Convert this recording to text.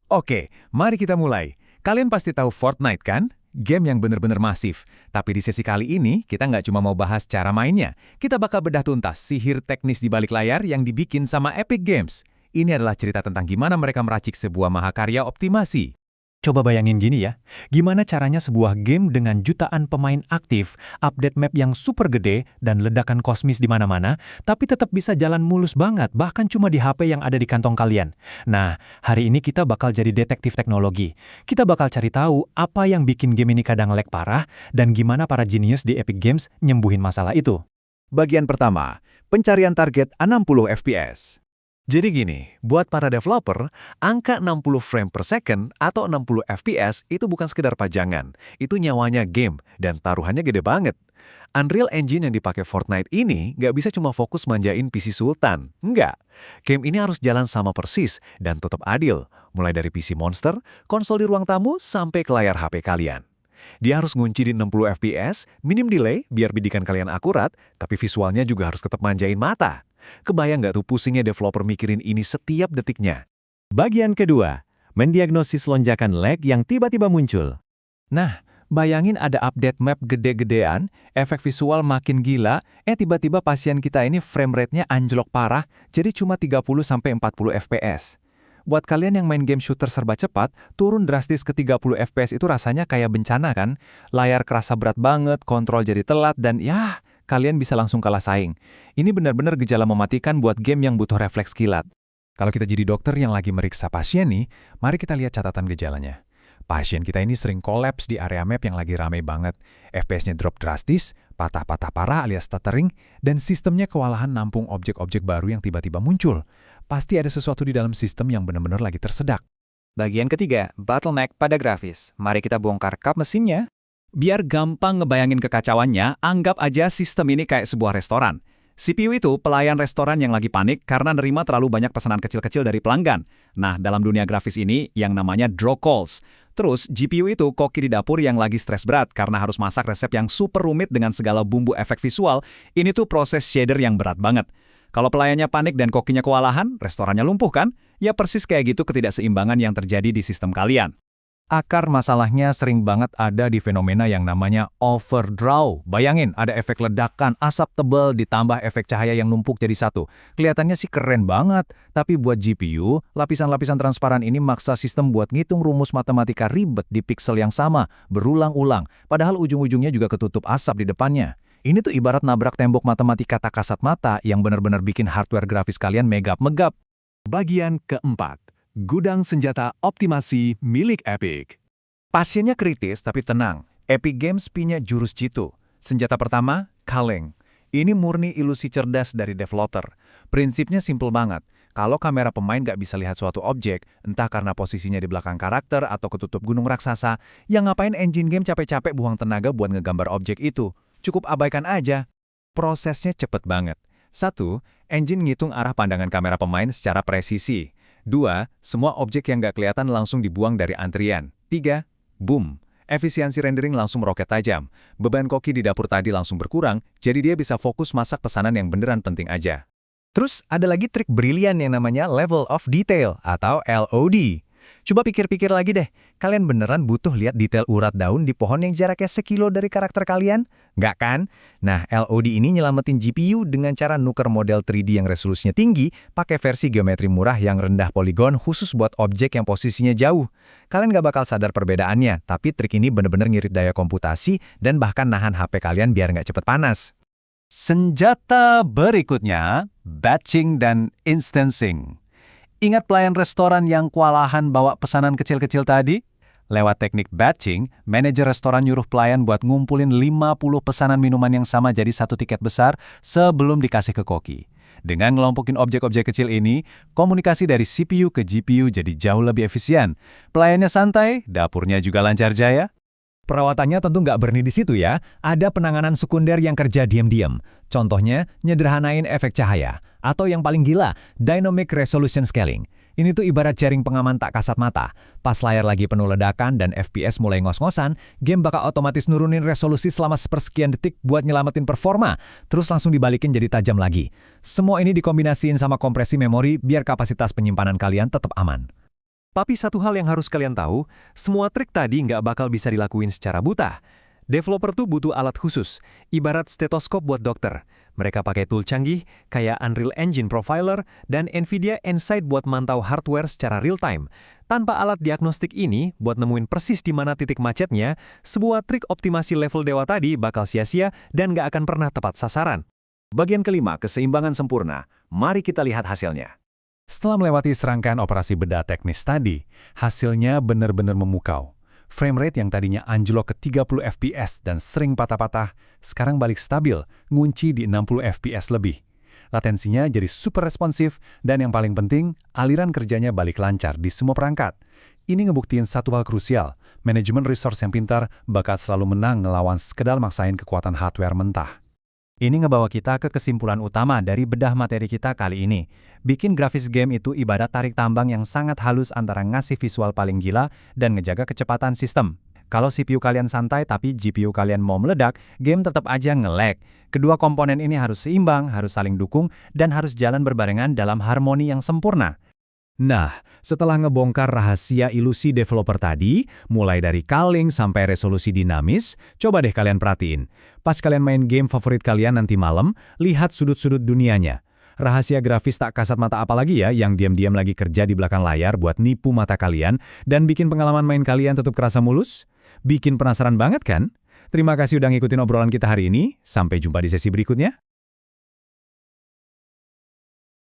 Oke, mari kita mulai. Kalian pasti tahu Fortnite kan? Game yang bener-bener masif. Tapi di sesi kali ini, kita nggak cuma mau bahas cara mainnya. Kita bakal bedah tuntas sihir teknis di balik layar yang dibikin sama Epic Games. Ini adalah cerita tentang gimana mereka meracik sebuah mahakarya optimasi. Coba bayangin gini ya, gimana caranya sebuah game dengan jutaan pemain aktif, update map yang super gede, dan ledakan kosmis di mana-mana, tapi tetap bisa jalan mulus banget, bahkan cuma di HP yang ada di kantong kalian. Nah, hari ini kita bakal jadi detektif teknologi. Kita bakal cari tahu apa yang bikin game ini kadang lag parah, dan gimana para jenius di Epic Games nyembuhin masalah itu. Bagian pertama, pencarian target 60 FPS. Jadi gini, buat para developer, angka 60 frame per second atau 60 FPS itu bukan sekedar pajangan. Itu nyawanya game, dan taruhannya gede banget. Unreal Engine yang dipakai Fortnite ini nggak bisa cuma fokus manjain PC Sultan. Nggak. Game ini harus jalan sama persis dan tetap adil, mulai dari PC monster, konsol di ruang tamu, sampai ke layar HP kalian. Dia harus ngunci di 60 FPS, minim delay biar bidikan kalian akurat, tapi visualnya juga harus tetap manjain mata. Kebayang nggak tuh pusingnya developer mikirin ini setiap detiknya? Bagian kedua, mendiagnosis lonjakan lag yang tiba-tiba muncul. Nah, bayangin ada update map gede-gedean, efek visual makin gila, tiba-tiba pasien kita ini frame rate-nya anjlok parah, jadi cuma 30-40 FPS. Buat kalian yang main game shooter serba cepat, turun drastis ke 30 FPS itu rasanya kayak bencana kan? Layar kerasa berat banget, kontrol jadi telat, dan ya, kalian bisa langsung kalah saing. Ini benar-benar gejala mematikan buat game yang butuh refleks kilat. Kalau kita jadi dokter yang lagi meriksa pasien nih, mari kita lihat catatan gejalanya. Pasien kita ini sering kolaps di area map yang lagi ramai banget. FPS-nya drop drastis, patah-patah parah alias stuttering, dan sistemnya kewalahan nampung objek-objek baru yang tiba-tiba muncul. Pasti ada sesuatu di dalam sistem yang benar-benar lagi tersedak. Bagian ketiga, bottleneck pada grafis. Mari kita bongkar kap mesinnya. Biar gampang ngebayangin kekacauannya, anggap aja sistem ini kayak sebuah restoran. CPU itu pelayan restoran yang lagi panik karena nerima terlalu banyak pesanan kecil-kecil dari pelanggan. Nah, dalam dunia grafis ini yang namanya draw calls. Terus, GPU itu koki di dapur yang lagi stres berat karena harus masak resep yang super rumit dengan segala bumbu efek visual. Ini tuh proses shader yang berat banget. Kalau pelayannya panik dan kokinya kewalahan, restorannya lumpuh kan? Ya persis kayak gitu ketidakseimbangan yang terjadi di sistem kalian. Akar masalahnya sering banget ada di fenomena yang namanya overdraw. Bayangin, ada efek ledakan, asap tebal, ditambah efek cahaya yang numpuk jadi satu. Kelihatannya sih keren banget, tapi buat GPU, lapisan-lapisan transparan ini maksa sistem buat ngitung rumus matematika ribet di piksel yang sama, berulang-ulang, padahal ujung-ujungnya juga ketutup asap di depannya. Ini tuh ibarat nabrak tembok matematika tak kasat mata yang benar-benar bikin hardware grafis kalian megap-megap. Bagian keempat, gudang senjata optimasi milik Epic. Pasiennya kritis tapi tenang. Epic Games punya jurus jitu. Senjata pertama, Culling. Ini murni ilusi cerdas dari developer. Prinsipnya simple banget. Kalau kamera pemain nggak bisa lihat suatu objek, entah karena posisinya di belakang karakter atau ketutup gunung raksasa, yang ngapain engine game capek-capek buang tenaga buat ngegambar objek itu? Cukup abaikan aja. Prosesnya cepet banget. 1. Engine ngitung arah pandangan kamera pemain secara presisi. 2. Semua objek yang nggak kelihatan langsung dibuang dari antrian. 3. Boom. Efisiensi rendering langsung meroket tajam. Beban koki di dapur tadi langsung berkurang, jadi dia bisa fokus masak pesanan yang beneran penting aja. Terus ada lagi trik brilian yang namanya Level of Detail atau LOD. Coba pikir-pikir lagi deh, kalian beneran butuh lihat detail urat daun di pohon yang jaraknya sekilo dari karakter kalian? Nggak kan? Nah, LOD ini nyelamatin GPU dengan cara nuker model 3D yang resolusinya tinggi pakai versi geometri murah yang rendah poligon khusus buat objek yang posisinya jauh. Kalian nggak bakal sadar perbedaannya, tapi trik ini bener-bener ngirit daya komputasi dan bahkan nahan HP kalian biar nggak cepet panas. Senjata berikutnya, batching dan instancing. Ingat pelayan restoran yang kewalahan bawa pesanan kecil-kecil tadi? Lewat teknik batching, manajer restoran nyuruh pelayan buat ngumpulin 50 pesanan minuman yang sama jadi satu tiket besar sebelum dikasih ke koki. Dengan ngelompokin objek-objek kecil ini, komunikasi dari CPU ke GPU jadi jauh lebih efisien. Pelayannya santai, dapurnya juga lancar jaya. Perawatannya tentu nggak berhenti di situ ya. Ada penanganan sekunder yang kerja diam-diam. Contohnya, nyederhanain efek cahaya. Atau yang paling gila, Dynamic Resolution Scaling. Ini tuh ibarat jaring pengaman tak kasat mata. Pas layar lagi penuh ledakan dan FPS mulai ngos-ngosan, game bakal otomatis nurunin resolusi selama sepersekian detik buat nyelamatin performa, terus langsung dibalikin jadi tajam lagi. Semua ini dikombinasiin sama kompresi memori biar kapasitas penyimpanan kalian tetap aman. Tapi satu hal yang harus kalian tahu, semua trik tadi nggak bakal bisa dilakuin secara buta. Developer tuh butuh alat khusus, ibarat stetoskop buat dokter. Mereka pakai tool canggih kayak Unreal Engine Profiler dan NVIDIA Insight buat mantau hardware secara real-time. Tanpa alat diagnostik ini, buat nemuin persis di mana titik macetnya, sebuah trik optimasi level dewa tadi bakal sia-sia dan nggak akan pernah tepat sasaran. Bagian kelima, keseimbangan sempurna. Mari kita lihat hasilnya. Setelah melewati serangkaian operasi bedah teknis tadi, hasilnya benar-benar memukau. Frame rate yang tadinya anjlok ke 30 fps dan sering patah-patah, sekarang balik stabil, ngunci di 60 fps lebih. Latensinya jadi super responsif, dan yang paling penting, aliran kerjanya balik lancar di semua perangkat. Ini ngebuktiin satu hal krusial, manajemen resource yang pintar bakal selalu menang ngelawan sekedar maksain kekuatan hardware mentah. Ini ngebawa kita ke kesimpulan utama dari bedah materi kita kali ini. Bikin grafis game itu ibarat tarik tambang yang sangat halus antara ngasih visual paling gila dan ngejaga kecepatan sistem. Kalau CPU kalian santai tapi GPU kalian mau meledak, game tetap aja nge-lag. Kedua komponen ini harus seimbang, harus saling dukung, dan harus jalan berbarengan dalam harmoni yang sempurna. Nah, setelah ngebongkar rahasia ilusi developer tadi, mulai dari culling sampai resolusi dinamis, coba deh kalian perhatiin. Pas kalian main game favorit kalian nanti malam, lihat sudut-sudut dunianya. Rahasia grafis tak kasat mata apalagi ya yang diam-diam lagi kerja di belakang layar buat nipu mata kalian dan bikin pengalaman main kalian tetap kerasa mulus? Bikin penasaran banget kan? Terima kasih udah ngikutin obrolan kita hari ini, sampai jumpa di sesi berikutnya.